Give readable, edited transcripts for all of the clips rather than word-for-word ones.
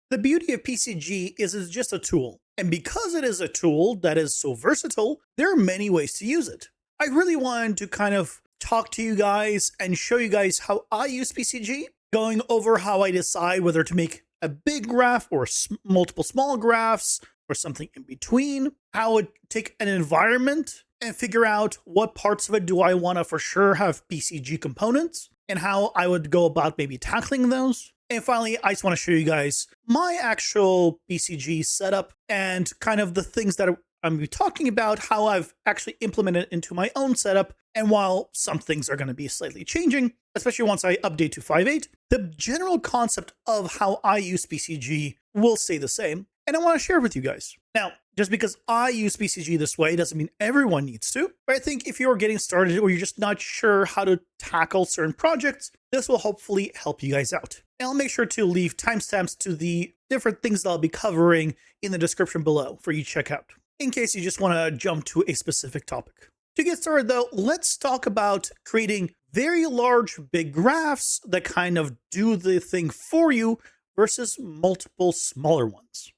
The beauty of PCG is it's just a tool. And because it is a tool that is so versatile, there are many ways to use it. I really wanted to kind of talk to you guys and show you guys how I use PCG, going over how I decide whether to make a big graph or multiple small graphs or something in between, how I would take an environment and figure out what parts of it do I want to for sure have PCG components, and how I would go about maybe tackling those. And finally, I just want to show you guys my actual PCG setup and kind of the things that I'm going to be talking about, how I've actually implemented it into my own setup. And while some things are going to be slightly changing, especially once I update to 5.8, the general concept of how I use PCG will stay the same. And I want to share with you guys. Now, just because I use PCG this way doesn't mean everyone needs to. But I think if you're getting started or you're just not sure how to tackle certain projects, this will hopefully help you guys out. And I'll make sure to leave timestamps to the different things that I'll be covering in the description below for you to check out, in case you just want to jump to a specific topic. To get started though, let's talk about creating very large, big graphs that kind of do the thing for you versus multiple smaller ones.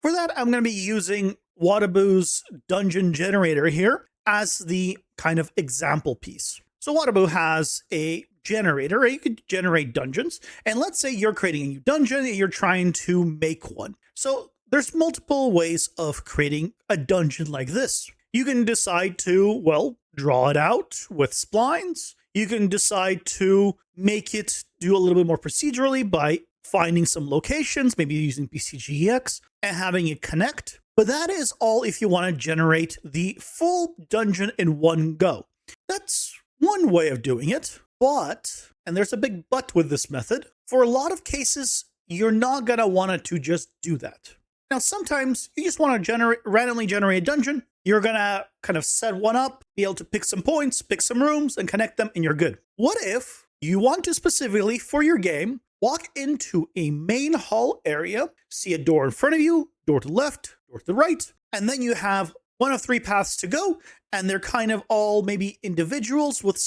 For that, I'm going to be using Wataboo's dungeon generator here as the kind of example piece. So Wataboo has a generator, you could generate dungeons. And let's say you're creating a new dungeon and you're trying to make one. So there's multiple ways of creating a dungeon like this. You can decide to, well, draw it out with splines. You can decide to make it do a little bit more procedurally by finding some locations, maybe using PCGX and having it connect. But that is all if you want to generate the full dungeon in one go. That's one way of doing it. But, and there's a big but with this method, for a lot of cases, you're not going to want to just do that. Now, sometimes you just want to randomly generate a dungeon. You're going to kind of set one up, be able to pick some points, pick some rooms, and connect them, and you're good. What if you want to specifically, for your game, walk into a main hall area, see a door in front of you, door to the left, door to the right, and then you have one of three paths to go, and they're kind of all maybe individuals with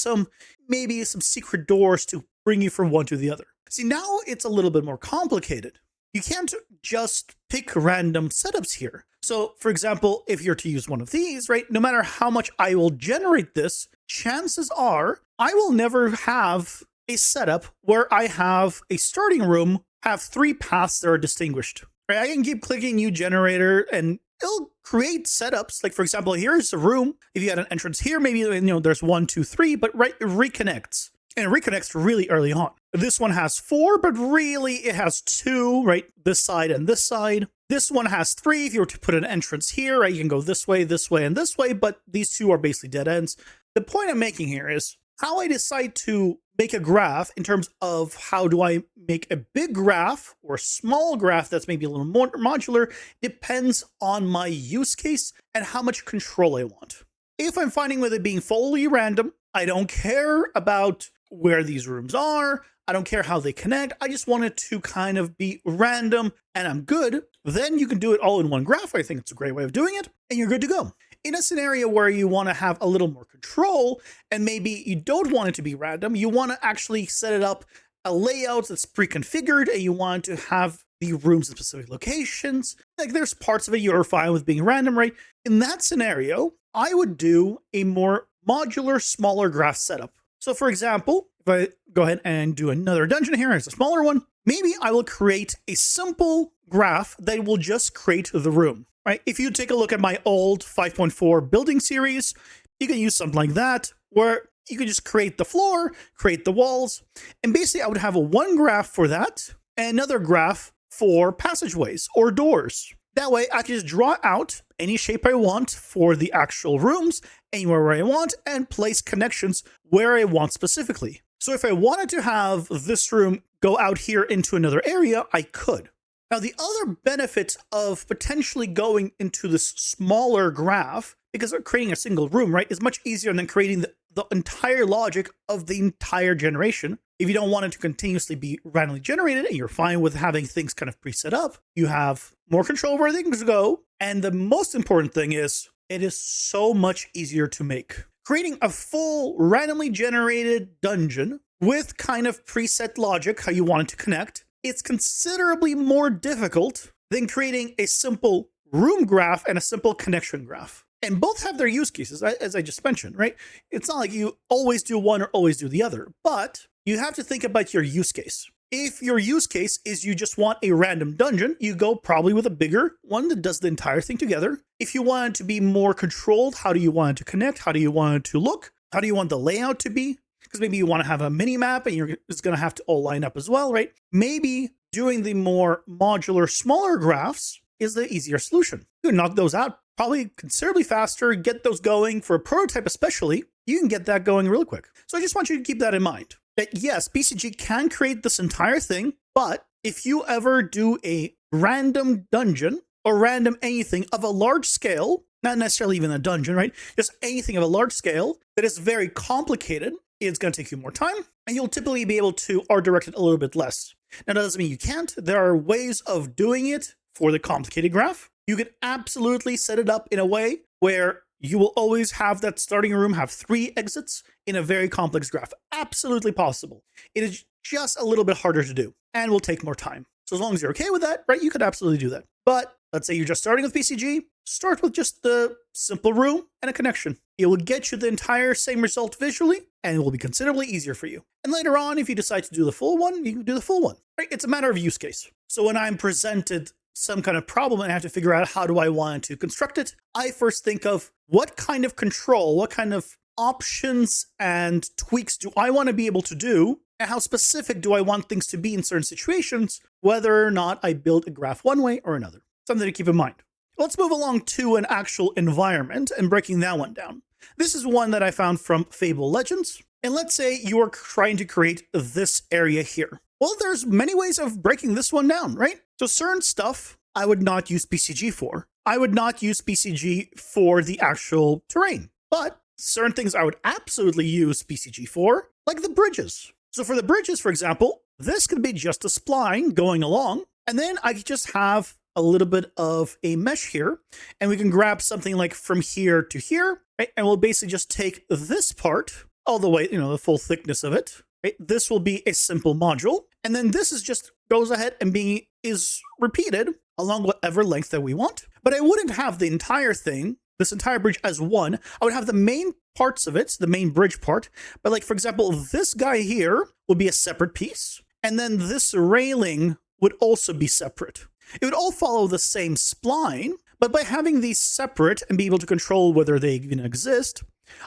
maybe some secret doors to bring you from one to the other. See, now it's a little bit more complicated. You can't just pick random setups here. So, for example, if you're to use one of these, right, no matter how much I will generate this, chances are I will never have a setup where I have a starting room, have three paths that are distinguished. Right? I can keep clicking new generator and it'll create setups. Like, for example, here's a room. If you had an entrance here, maybe, there's 1, 2, 3, but right, it reconnects. And it reconnects really early on. This one has 4, but really it has 2, right? This side and this side. This one has 3. If you were to put an entrance here, right, you can go this way, and this way, but these two are basically dead ends. The point I'm making here is how I decide to make a graph in terms of how do I make a big graph or a small graph that's maybe a little more modular depends on my use case and how much control I want. If I'm finding with it being fully random, I don't care about where these rooms are. I don't care how they connect. I just want it to kind of be random and I'm good. Then you can do it all in one graph. I think it's a great way of doing it and you're good to go. In a scenario where you want to have a little more control and maybe you don't want it to be random, you want to actually set it up a layout that's pre-configured and you want to have the rooms in specific locations. Like there's parts of it you're fine with being random, right? In that scenario, I would do a more modular, smaller graph setup. So for example, if I go ahead and do another dungeon here, here's a smaller one, maybe I will create a simple graph that will just create the room, right? If you take a look at my old 5.4 building series, you can use something like that, where you can just create the floor, create the walls, and basically I would have one graph for that, and another graph for passageways or doors. That way I can just draw out any shape I want for the actual rooms, anywhere where I want, and place connections where I want specifically. So if I wanted to have this room go out here into another area, I could. Now, the other benefit of potentially going into this smaller graph, because creating a single room, right, is much easier than creating the entire logic of the entire generation. If you don't want it to continuously be randomly generated and you're fine with having things kind of preset up, you have more control over where things go. And the most important thing is it is so much easier to make. Creating a full randomly generated dungeon with kind of preset logic, how you want it to connect, it's considerably more difficult than creating a simple room graph and a simple connection graph. And both have their use cases, as I just mentioned, right? It's not like you always do one or always do the other, but you have to think about your use case. If your use case is you just want a random dungeon, you go probably with a bigger one that does the entire thing together. If you want it to be more controlled, how do you want it to connect? How do you want it to look? How do you want the layout to be? Because maybe you want to have a mini map and it's going to have to all line up as well, right? Maybe doing the more modular, smaller graphs is the easier solution. You can knock those out probably considerably faster, get those going for a prototype especially. You can get that going real quick. So I just want you to keep that in mind. That yes, PCG can create this entire thing, but if you ever do a random dungeon or random anything of a large scale, not necessarily even a dungeon, right? Just anything of a large scale that is very complicated, it's going to take you more time, and you'll typically be able to art direct it a little bit less. Now, that doesn't mean you can't. There are ways of doing it for the complicated graph. You can absolutely set it up in a way where you will always have that starting room have 3 exits in a very complex graph. Absolutely possible. It is just a little bit harder to do and will take more time. So as long as you're okay with that, right, you could absolutely do that. But let's say you're just starting with PCG, start with just the simple room and a connection. It will get you the entire same result visually, and it will be considerably easier for you. And later on, if you decide to do the full one, you can do the full one, right? It's a matter of use case. So when I'm presented some kind of problem and I have to figure out how do I want to construct it, I first think of what kind of control, what kind of options and tweaks do I want to be able to do, and how specific do I want things to be in certain situations, whether or not I build a graph one way or another. Something to keep in mind. Let's move along to an actual environment and breaking that one down. This is one that I found from Fable Legends. And let's say you are trying to create this area here. Well, there's many ways of breaking this one down, right? So certain stuff I would not use PCG for. I would not use PCG for the actual terrain. But certain things I would absolutely use PCG for, like the bridges. So for the bridges, for example, this could be just a spline going along. And then I could just have a little bit of a mesh here. And we can grab something like from here to here, right? And we'll basically just take this part all the way, the full thickness of it. Right? This will be a simple module. And then this is just goes ahead and is repeated along whatever length that we want. But I wouldn't have the entire thing, this entire bridge as one. I would have the main parts of it, the main bridge part. But like, for example, this guy here would be a separate piece. And then this railing would also be separate. It would all follow the same spline, but by having these separate and be able to control whether they even exist,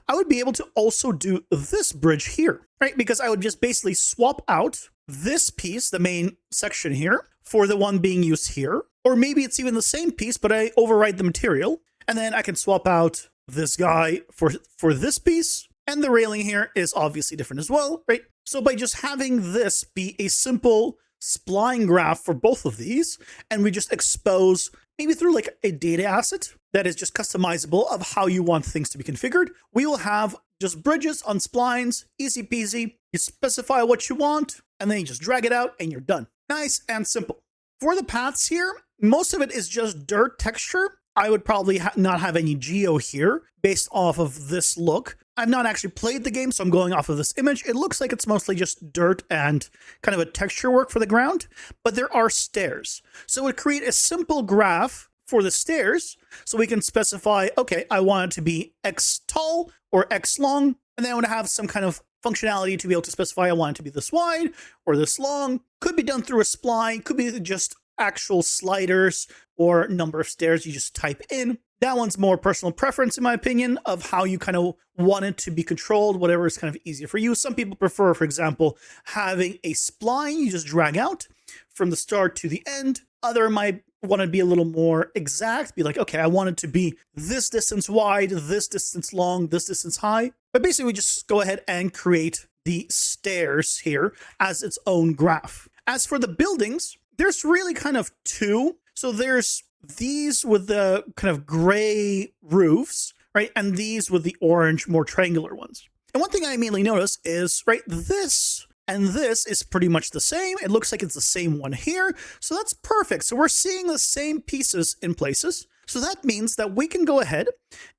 I would be able to also do this bridge here, right? Because I would just basically swap out this piece, the main section here, for the one being used here. Or maybe it's even the same piece, but I override the material. And then I can swap out this guy for this piece. And the railing here is obviously different as well, right? So by just having this be a simple spline graph for both of these, and we just expose maybe through like a data asset that is just customizable of how you want things to be configured, we will have just bridges on splines, easy peasy. You specify what you want, and then you just drag it out and you're done. Nice and simple. For the paths here, most of it is just dirt texture. I would probably not have any geo here based off of this look. I've not actually played the game, so I'm going off of this image. It looks like it's mostly just dirt and kind of a texture work for the ground, but there are stairs. So it would create a simple graph for the stairs, so we can specify, okay, I want it to be X tall or X long, and then I want to have some kind of functionality to be able to specify I want it to be this wide or this long. Could be done through a spline, could be just actual sliders or number of stairs you just type in. That one's more personal preference, in my opinion, of how you kind of want it to be controlled, whatever is kind of easier for you. Some people prefer, for example, having a spline you just drag out from the start to the end. Other might want to be a little more exact, be like, okay, I want it to be this distance wide, this distance long, this distance high. But basically, we just go ahead and create the stairs here as its own graph. As for the buildings, there's really kind of two. So there's these with the kind of gray roofs, right? And these with the orange, more triangular ones. And one thing I immediately notice is, right, this and this is pretty much the same. It looks like it's the same one here. So that's perfect. So we're seeing the same pieces in places. So that means that we can go ahead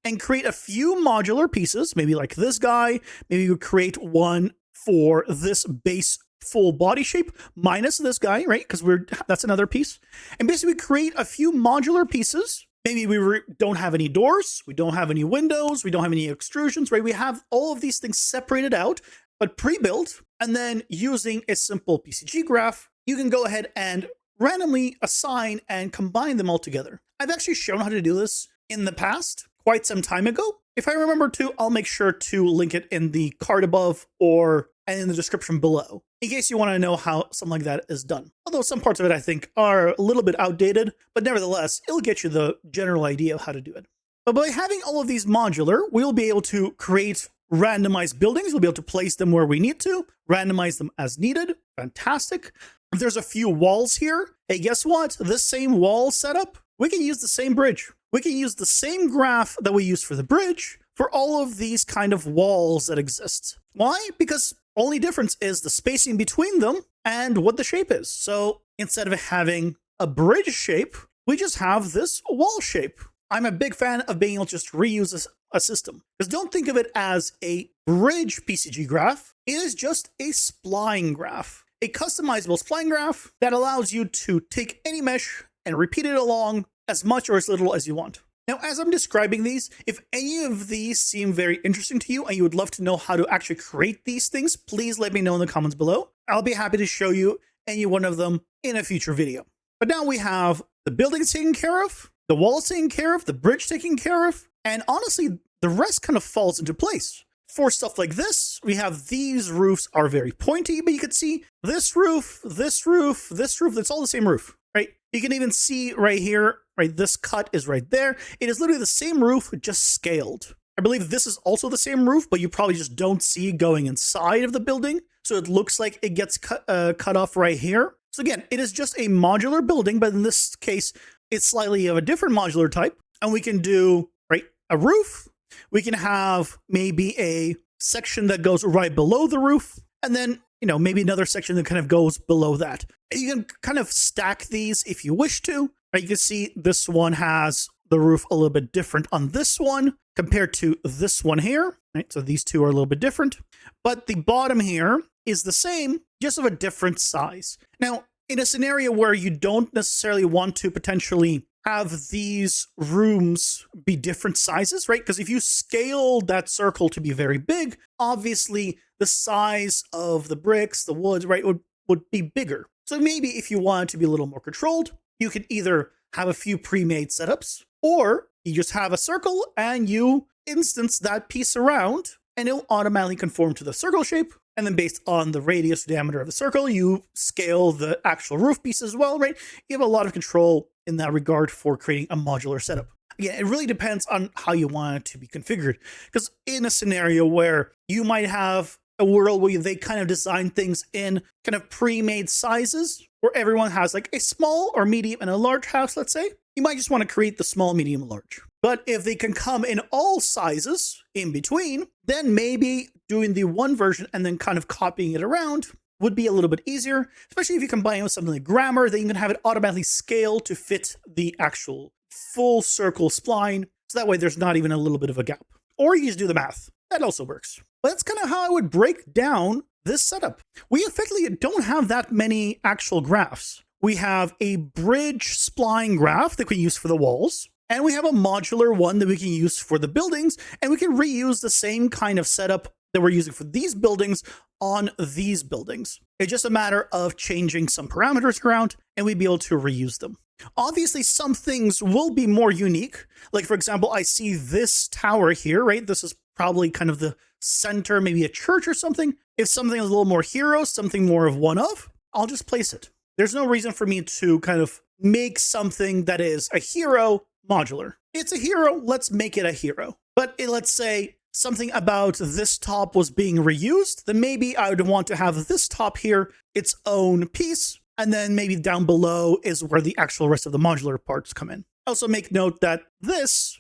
and create a few modular pieces, maybe like this guy. Maybe you create one for this base full body shape minus this guy, right? Because that's another piece. And basically create a few modular pieces. Maybe we don't have any doors, we don't have any windows, we don't have any extrusions, right? We have all of these things separated out, but pre-built. And then using a simple PCG graph, you can go ahead and randomly assign and combine them all together. I've actually shown how to do this in the past, quite some time ago. If I remember to, I'll make sure to link it in the card above or in the description below, in case you want to know how something like that is done. Although some parts of it I think are a little bit outdated, but nevertheless, it'll get you the general idea of how to do it. But by having all of these modular, we'll be able to create randomized buildings. We'll be able to place them where we need to, randomize them as needed. Fantastic. If there's a few walls here, hey, guess what? This same wall setup, we can use the same bridge. We can use the same graph that we use for the bridge for all of these kind of walls that exist. Why? Because only difference is the spacing between them and what the shape is. So instead of having a bridge shape, we just have this wall shape. I'm a big fan of being able to just reuse a system. Because don't think of it as a bridge PCG graph. It is just a spline graph. A customizable spline graph that allows you to take any mesh and repeat it along as much or as little as you want. Now, as I'm describing these, if any of these seem very interesting to you and you would love to know how to actually create these things, please let me know in the comments below. I'll be happy to show you any one of them in a future video. But now we have the buildings taken care of, the walls taken care of, the bridge taken care of, and honestly, the rest kind of falls into place. For stuff like this, we have these roofs are very pointy, but you can see this roof, this roof, this roof, it's all the same roof, right? You can even see right here, right, this cut is right there. It is literally the same roof, just scaled. I believe this is also the same roof, but you probably just don't see going inside of the building. So it looks like it gets cut off right here. So again, it is just a modular building, but in this case, it's slightly of a different modular type. And we can do, right, a roof. We can have maybe a section that goes right below the roof. And then, you know, maybe another section that kind of goes below that. You can kind of stack these if you wish to. Right? You can see this one has the roof a little bit different on this one compared to this one here. Right? So these two are a little bit different. But the bottom here is the same, just of a different size. Now, in a scenario where you don't necessarily want to potentially have these rooms be different sizes, right? Because if you scale that circle to be very big, obviously the size of the bricks, the woods, right, would be bigger. So maybe if you want to be a little more controlled, you could either have a few pre-made setups, or you just have a circle and you instance that piece around and it'll automatically conform to the circle shape. And then based on the radius or diameter of the circle, you scale the actual roof piece as well, right? You have a lot of control in that regard for creating a modular setup. Again, it really depends on how you want it to be configured. Because in a scenario where you might have a world where they kind of design things in kind of pre-made sizes, where everyone has like a small or medium and a large house, let's say, you might just want to create the small, medium, large. But if they can come in all sizes in between, then maybe doing the one version and then kind of copying it around would be a little bit easier, especially if you combine it with something like grammar, then you can have it automatically scale to fit the actual full circle spline. So that way there's not even a little bit of a gap. Or you just do the math. That also works. But that's kind of how I would break down this setup. We effectively don't have that many actual graphs. We have a bridge spline graph that we use for the walls. And we have a modular one that we can use for the buildings. And we can reuse the same kind of setup that we're using for these buildings on these buildings. It's just a matter of changing some parameters around and we'd be able to reuse them. Obviously, some things will be more unique. Like, for example, I see this tower here, right? This is probably kind of the center, maybe a church or something. If something is a little more hero, something more of one of, I'll just place it. There's no reason for me to kind of make something that is a hero modular. It's a hero, let's make it a hero. But let's say something about this top was being reused, then maybe I would want to have this top here, its own piece, and then maybe down below is where the actual rest of the modular parts come in. Also make note that this,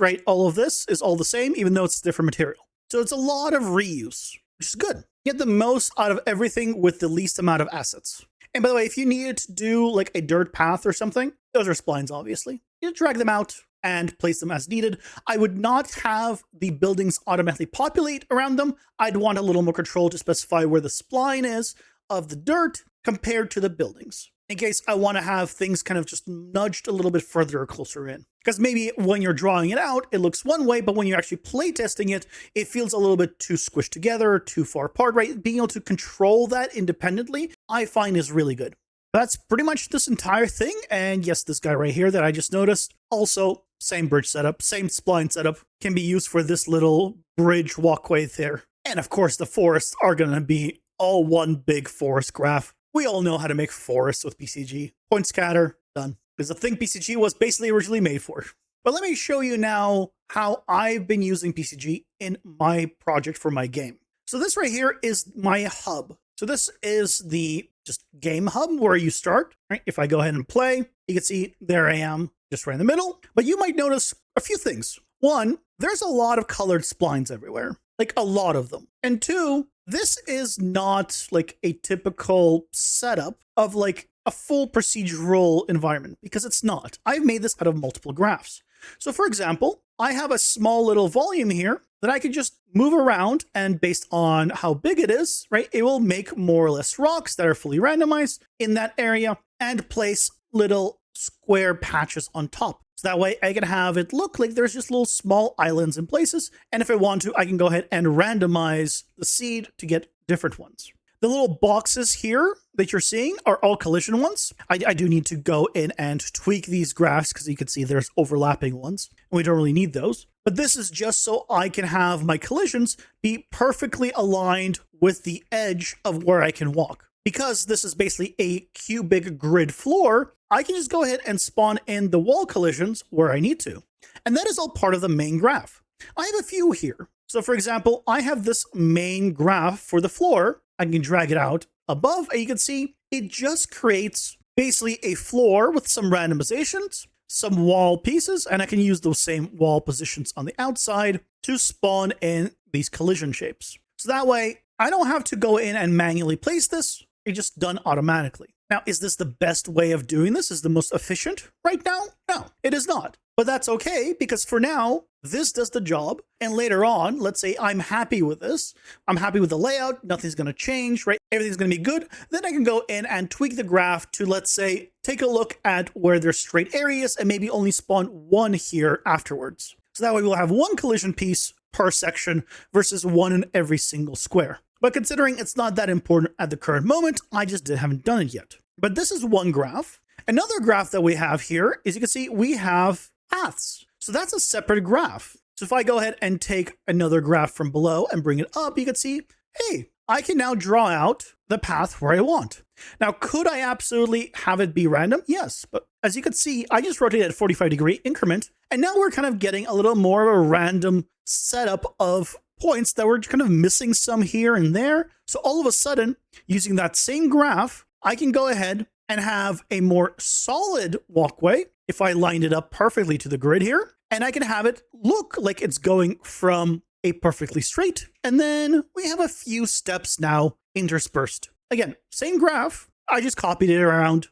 right, all of this is all the same, even though it's different material. So it's a lot of reuse, which is good. Get the most out of everything with the least amount of assets. And by the way, if you needed to do like a dirt path or something, those are splines, obviously. You drag them out and place them as needed. I would not have the buildings automatically populate around them. I'd want a little more control to specify where the spline is of the dirt compared to the buildings, in case I want to have things kind of just nudged a little bit further or closer in. Because maybe when you're drawing it out, it looks one way, but when you're actually playtesting it, it feels a little bit too squished together, too far apart, right? Being able to control that independently, I find is really good. That's pretty much this entire thing. And yes, this guy right here that I just noticed, also same bridge setup, same spline setup, can be used for this little bridge walkway there. And of course, the forests are going to be all one big forest graph. We all know how to make forests with PCG. Point scatter, done. Because the thing PCG was basically originally made for. But let me show you now how I've been using PCG in my project for my game. So this right here is my hub. So this is the just game hub where you start, right? If I go ahead and play, you can see there I am just right in the middle. But you might notice a few things. One, there's a lot of colored splines everywhere, like a lot of them. And two, this is not like a typical setup of like a full procedural environment, because it's not. I've made this out of multiple graphs. So for example, I have a small little volume here that I could just move around, and based on how big it is, right, it will make more or less rocks that are fully randomized in that area and place little square patches on top. So that way I can have it look like there's just little small islands in places. And if I want to, I can go ahead and randomize the seed to get different ones. The little boxes here that you're seeing are all collision ones. I do need to go in and tweak these graphs because you can see there's overlapping ones, and we don't really need those. But this is just so I can have my collisions be perfectly aligned with the edge of where I can walk. Because this is basically a cubic grid floor, I can just go ahead and spawn in the wall collisions where I need to. And that is all part of the main graph. I have a few here. So for example, I have this main graph for the floor. I can drag it out above, and you can see it just creates basically a floor with some randomizations, some wall pieces, and I can use those same wall positions on the outside to spawn in these collision shapes. So that way, I don't have to go in and manually place this. It's just done automatically. Now, is this the best way of doing this? Is the most efficient right now? No, it is not. But that's okay, because for now, this does the job. And later on, let's say I'm happy with this. I'm happy with the layout. Nothing's going to change, right? Everything's going to be good. Then I can go in and tweak the graph to, let's say, take a look at where there's straight areas and maybe only spawn one here afterwards. So that way we'll have one collision piece per section versus one in every single square. But considering it's not that important at the current moment, I just haven't done it yet. But this is one graph. Another graph that we have here is, you can see we have paths. So that's a separate graph. So if I go ahead and take another graph from below and bring it up, you can see, hey, I can now draw out the path where I want. Now, could I absolutely have it be random? Yes, but as you can see, I just rotated at a 45-degree increment, and now we're kind of getting a little more of a random setup of points that we're kind of missing some here and there. So all of a sudden, using that same graph, I can go ahead and have a more solid walkway if I lined it up perfectly to the grid here, and I can have it look like it's going from a perfectly straight, and then we have a few steps now interspersed. Again, same graph, I just copied it around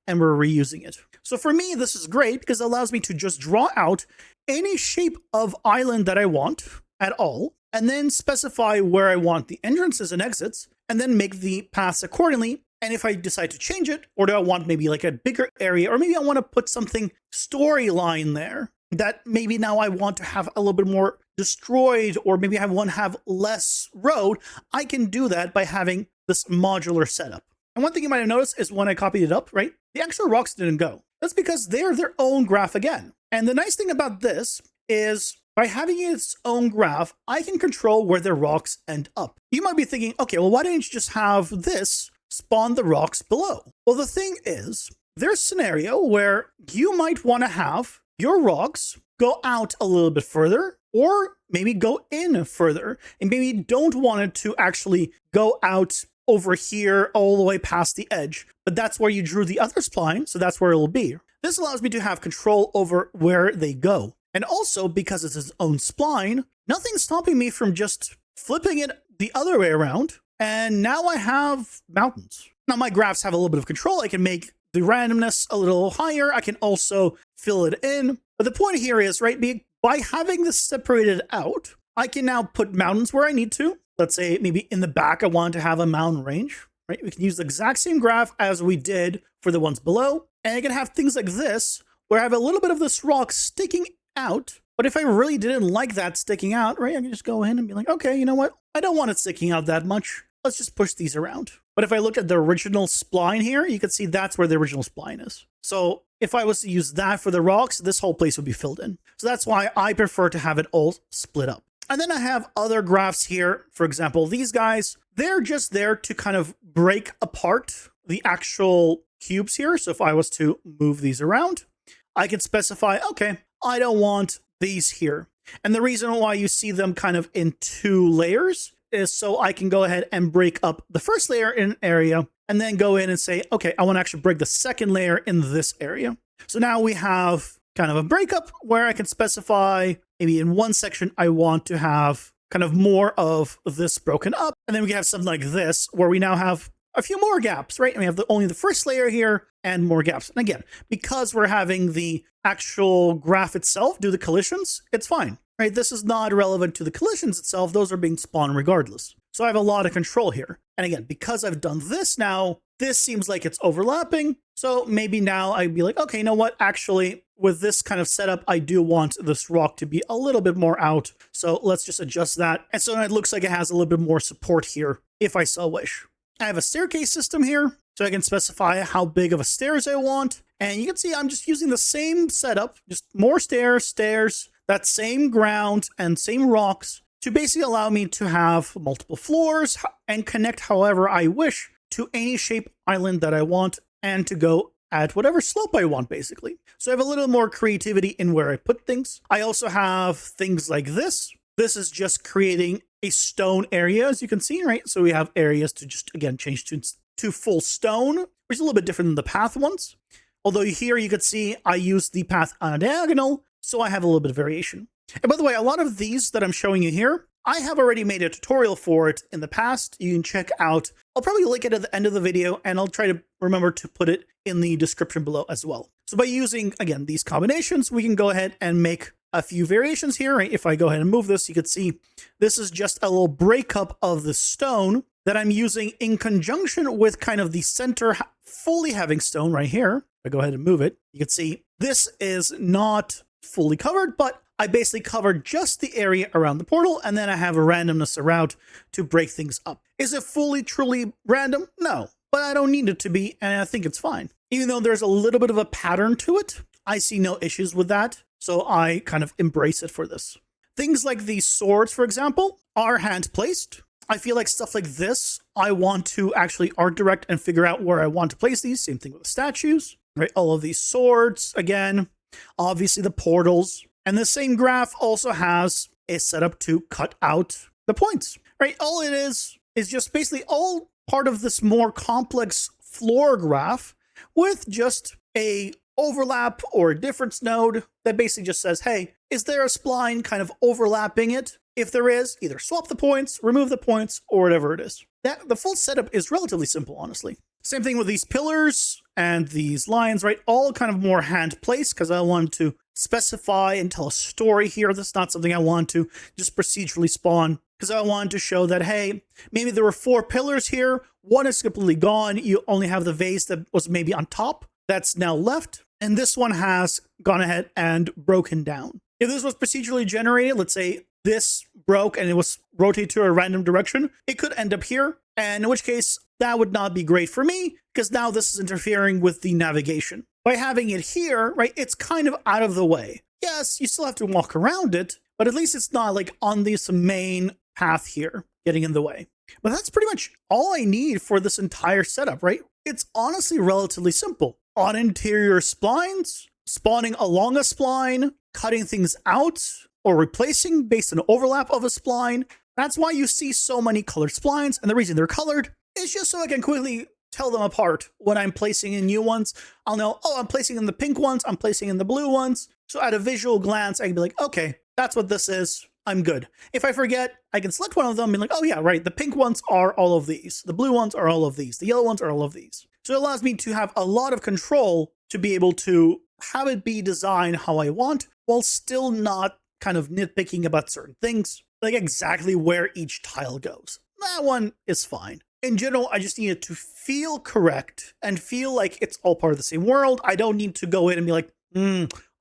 and we're reusing it. So for me, this is great because it allows me to just draw out any shape of island that I want at all, and then specify where I want the entrances and exits, and then make the paths accordingly. And if I decide to change it, or do I want maybe like a bigger area, or maybe I want to put something storyline there that maybe now I want to have a little bit more destroyed, or maybe I want to have less road, I can do that by having this modular setup. And one thing you might have noticed is when I copied it up, right, the actual rocks didn't go. That's because they're their own graph again. And the nice thing about this is by having its own graph, I can control where the rocks end up. You might be thinking, okay, well, why didn't you just have this spawn the rocks below? Well, the thing is, there's a scenario where you might want to have your rocks go out a little bit further, or maybe go in further, and maybe don't want it to actually go out over here all the way past the edge, but that's where you drew the other spline, so that's where it will be. This allows me to have control over where they go. And also, because it's its own spline, nothing's stopping me from just flipping it the other way around, and now I have mountains. Now my graphs have a little bit of control. I can make the randomness a little higher. I can also fill it in. But the point here is, right, by having this separated out, I can now put mountains where I need to. Let's say maybe in the back, I want to have a mountain range, right? We can use the exact same graph as we did for the ones below. And I can have things like this, where I have a little bit of this rock sticking out. But if I really didn't like that sticking out, right, I can just go in and be like, okay, you know what? I don't want it sticking out that much. Let's just push these around. But if I look at the original spline here, you can see that's where the original spline is. So if I was to use that for the rocks, this whole place would be filled in. So that's why I prefer to have it all split up. And then I have other graphs here. For example, these guys, they're just there to kind of break apart the actual cubes here. So if I was to move these around, I can specify, okay, I don't want these here. And the reason why you see them kind of in two layers is so I can go ahead and break up the first layer in an area and then go in and say, okay, I want to actually break the second layer in this area. So now we have kind of a breakup where I can specify maybe in one section, I want to have kind of more of this broken up. And then we have something like this where we now have a few more gaps, right? And we have only the first layer here and more gaps. And again, because we're having the actual graph itself do the collisions, it's fine, right? This is not relevant to the collisions itself. Those are being spawned regardless. So I have a lot of control here. And again, because I've done this now, this seems like it's overlapping. So maybe now I'd be like, okay, you know what? Actually, with this kind of setup, I do want this rock to be a little bit more out. So let's just adjust that. And so it looks like it has a little bit more support here if I so wish. I have a staircase system here, so I can specify how big of a stairs I want. And you can see I'm just using the same setup, just more stairs, that same ground and same rocks to basically allow me to have multiple floors and connect however I wish to any shape island that I want and to go at whatever slope I want, basically. So I have a little more creativity in where I put things. I also have things like this. This is just creating a stone area, as you can see, right? So we have areas to just, again, change to full stone, which is a little bit different than the path ones. Although here you can see I use the path on a diagonal, so I have a little bit of variation. And by the way, a lot of these that I'm showing you here, I have already made a tutorial for it in the past. You can check out. I'll probably link it at the end of the video, and I'll try to remember to put it in the description below as well. So by using, again, these combinations, we can go ahead and make a few variations here, right? If I go ahead and move this, you can see this is just a little breakup of the stone that I'm using in conjunction with kind of the center fully having stone right here. If I go ahead and move it, you can see this is not fully covered, but I basically covered just the area around the portal, and then I have a randomness around to break things up. Is it fully, truly random? No, but I don't need it to be, and I think it's fine. Even though there's a little bit of a pattern to it, I see no issues with that. So I kind of embrace it for this. Things like these swords, for example, are hand placed. I feel like stuff like this, I want to actually art direct and figure out where I want to place these. Same thing with the statues, right? All of these swords, again, obviously the portals. And the same graph also has a setup to cut out the points, right? All it is just basically all part of this more complex floor graph with just a overlap or a difference node that basically just says, hey, is there a spline kind of overlapping it? If there is, either swap the points, remove the points, or whatever it is. The full setup is relatively simple, honestly. Same thing with these pillars and these lines, right? All kind of more hand placed because I want to specify and tell a story here. That's not something I want to just procedurally spawn because I wanted to show that, hey, maybe there were 4 pillars here. One is completely gone. You only have the vase that was maybe on top. That's now left. And this one has gone ahead and broken down. If this was procedurally generated, let's say this broke and it was rotated to a random direction, it could end up here. And in which case, that would not be great for me because now this is interfering with the navigation. By having it here, right, it's kind of out of the way. Yes, you still have to walk around it, but at least it's not like on this main path here getting in the way. But that's pretty much all I need for this entire setup, right? It's honestly relatively simple. On interior splines, spawning along a spline, cutting things out, or replacing based on overlap of a spline. That's why you see so many colored splines, and the reason they're colored is just so I can quickly tell them apart when I'm placing in new ones. I'll know, oh, I'm placing in the pink ones, I'm placing in the blue ones. So at a visual glance, I can be like, okay, that's what this is. I'm good. If I forget, I can select one of them and be like, oh yeah, right, the pink ones are all of these. The blue ones are all of these. The yellow ones are all of these. So it allows me to have a lot of control to be able to have it be designed how I want while still not kind of nitpicking about certain things, like exactly where each tile goes. That one is fine. In general, I just need it to feel correct and feel like it's all part of the same world. I don't need to go in and be like,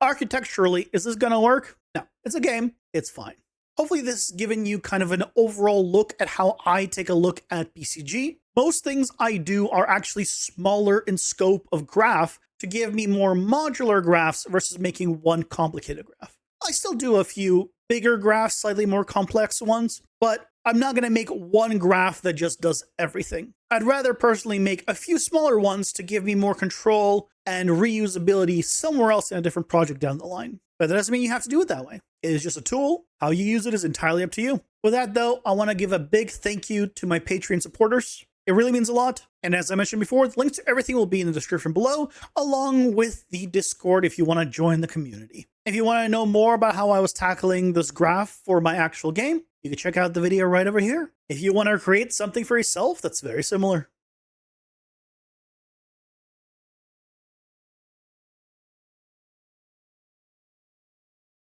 architecturally, is this going to work? No, it's a game. It's fine. Hopefully this has given you kind of an overall look at how I take a look at PCG. Most things I do are actually smaller in scope of graph to give me more modular graphs versus making one complicated graph. I still do a few bigger graphs, slightly more complex ones, but I'm not going to make one graph that just does everything. I'd rather personally make a few smaller ones to give me more control and reusability somewhere else in a different project down the line. But that doesn't mean you have to do it that way. It is just a tool. How you use it is entirely up to you. With that though, I want to give a big thank you to my Patreon supporters. It really means a lot. And as I mentioned before, the links to everything will be in the description below, along with the Discord if you want to join the community. If you want to know more about how I was tackling this graph for my actual game, you can check out the video right over here. If you want to create something for yourself that's very similar.